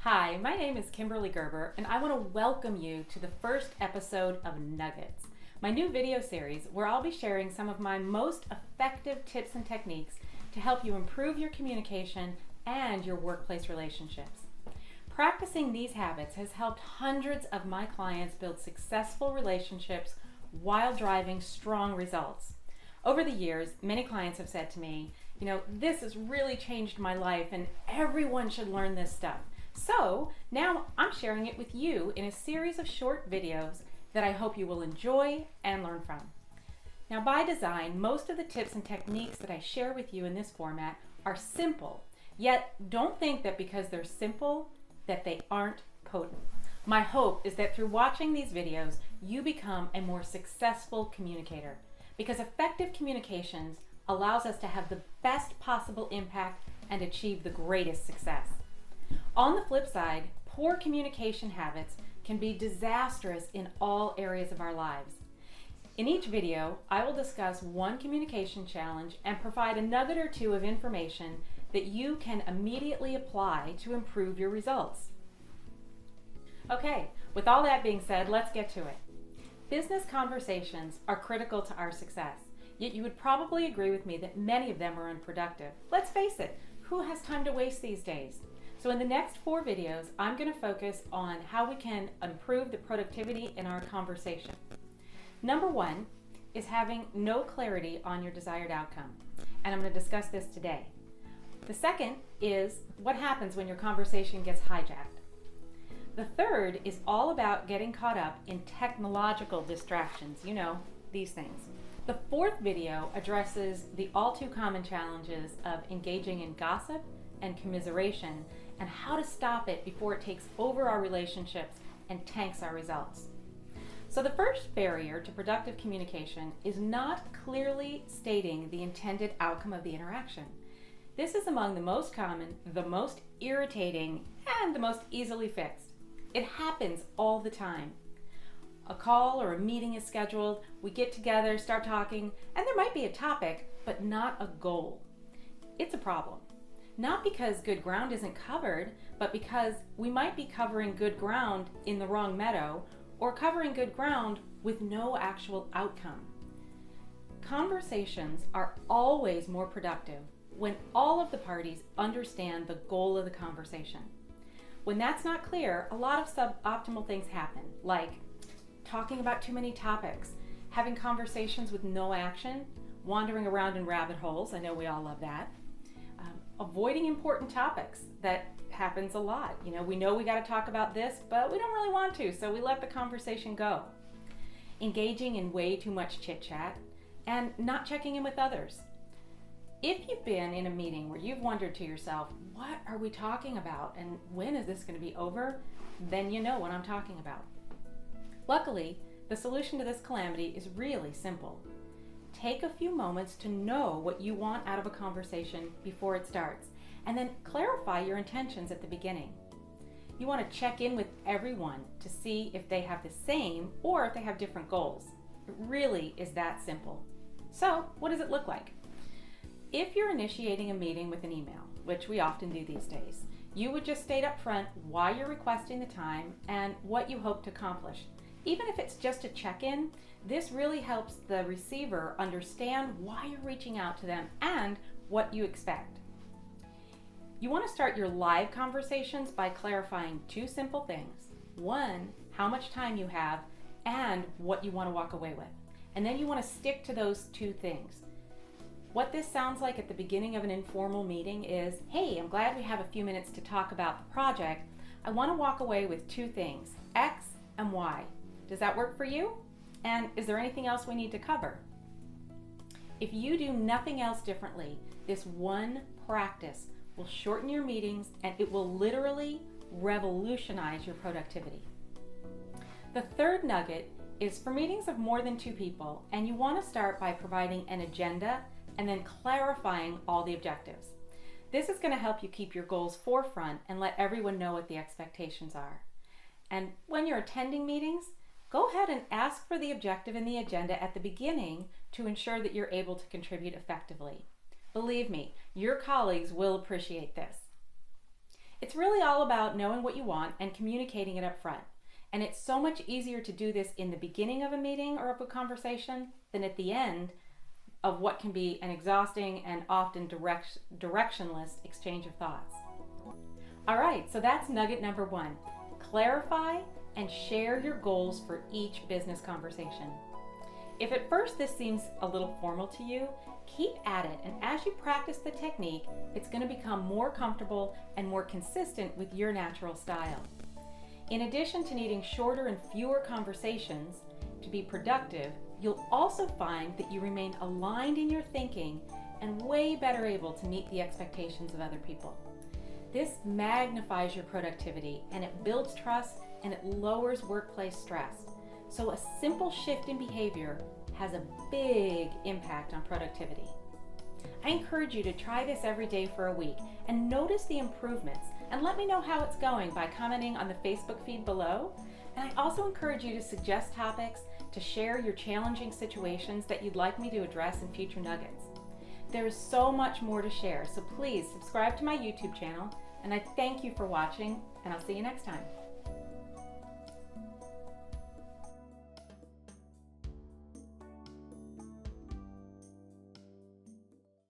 Hi, my name is Kimberly Gerber, and I want to welcome you to the first episode of Nuggets, my new video series where I'll be sharing some of my most effective tips and techniques to help you improve your communication and your workplace relationships. Practicing these habits has helped hundreds of my clients build successful relationships while driving strong results. Over the years, many clients have said to me, this has really changed my life and everyone should learn this stuff. So now I'm sharing it with you in a series of short videos that I hope you will enjoy and learn from. Now, by design, most of the tips and techniques that I share with you in this format are simple, yet don't think that because they're simple that they aren't potent. My hope is that through watching these videos, you become a more successful communicator, because effective communications allows us to have the best possible impact and achieve the greatest success. On the flip side, poor communication habits can be disastrous in all areas of our lives. In each video, I will discuss one communication challenge and provide a nugget or two of information that you can immediately apply to improve your results. Okay, with all that being said, let's get to it. Business conversations are critical to our success, yet you would probably agree with me that many of them are unproductive. Let's face it, who has time to waste these days? So in the next 4 videos, I'm going to focus on how we can improve the productivity in our conversation. Number 1 is having no clarity on your desired outcome, and I'm going to discuss this today. The second is what happens when your conversation gets hijacked. The third is all about getting caught up in technological distractions, these things. The fourth video addresses the all too common challenges of engaging in gossip and commiseration and how to stop it before it takes over our relationships and tanks our results. So the first barrier to productive communication is not clearly stating the intended outcome of the interaction. This is among the most common, the most irritating, and the most easily fixed. It happens all the time. A call or a meeting is scheduled, we get together, start talking, and there might be a topic, but not a goal. It's a problem. Not because good ground isn't covered, but because we might be covering good ground in the wrong meadow or covering good ground with no actual outcome. Conversations are always more productive when all of the parties understand the goal of the conversation. When that's not clear, a lot of suboptimal things happen, like talking about too many topics, having conversations with no action, wandering around in rabbit holes. I know we all love that. Avoiding important topics. That happens a lot. We know we got to talk about this, but we don't really want to, so we let the conversation go. Engaging in way too much chit-chat and not checking in with others. If you've been in a meeting where you've wondered to yourself, what are we talking about and when is this going to be over? Then you know what I'm talking about. Luckily, the solution to this calamity is really simple. Take a few moments to know what you want out of a conversation before it starts, and then clarify your intentions at the beginning. You want to check in with everyone to see if they have the same or if they have different goals. It really is that simple. So, what does it look like? If you're initiating a meeting with an email, which we often do these days, you would just state up front why you're requesting the time and what you hope to accomplish. Even if it's just a check-in, this really helps the receiver understand why you're reaching out to them and what you expect. You want to start your live conversations by clarifying 2 simple things. 1, how much time you have and what you want to walk away with. And then you want to stick to those 2 things. What this sounds like at the beginning of an informal meeting is, hey, I'm glad we have a few minutes to talk about the project. I want to walk away with 2 things, X and Y. Does that work for you? And is there anything else we need to cover? If you do nothing else differently, this one practice will shorten your meetings and it will literally revolutionize your productivity. The third nugget is for meetings of more than 2 people, and you want to start by providing an agenda and then clarifying all the objectives. This is going to help you keep your goals forefront and let everyone know what the expectations are. And when you're attending meetings, go ahead and ask for the objective and the agenda at the beginning to ensure that you're able to contribute effectively. Believe me, your colleagues will appreciate this. It's really all about knowing what you want and communicating it up front. And it's so much easier to do this in the beginning of a meeting or of a conversation than at the end of what can be an exhausting and often directionless exchange of thoughts. All right, so that's nugget number 1. Clarify and share your goals for each business conversation. If at first this seems a little formal to you, keep at it, and as you practice the technique, it's going to become more comfortable and more consistent with your natural style. In addition to needing shorter and fewer conversations to be productive, you'll also find that you remain aligned in your thinking and way better able to meet the expectations of other people. This magnifies your productivity, and it builds trust, and it lowers workplace stress. So a simple shift in behavior has a big impact on productivity. I encourage you to try this every day for a week and notice the improvements, and let me know how it's going by commenting on the Facebook feed below. And I also encourage you to suggest topics, to share your challenging situations that you'd like me to address in future nuggets. There is so much more to share, so please subscribe to my YouTube channel, and I thank you for watching, and I'll see you next time.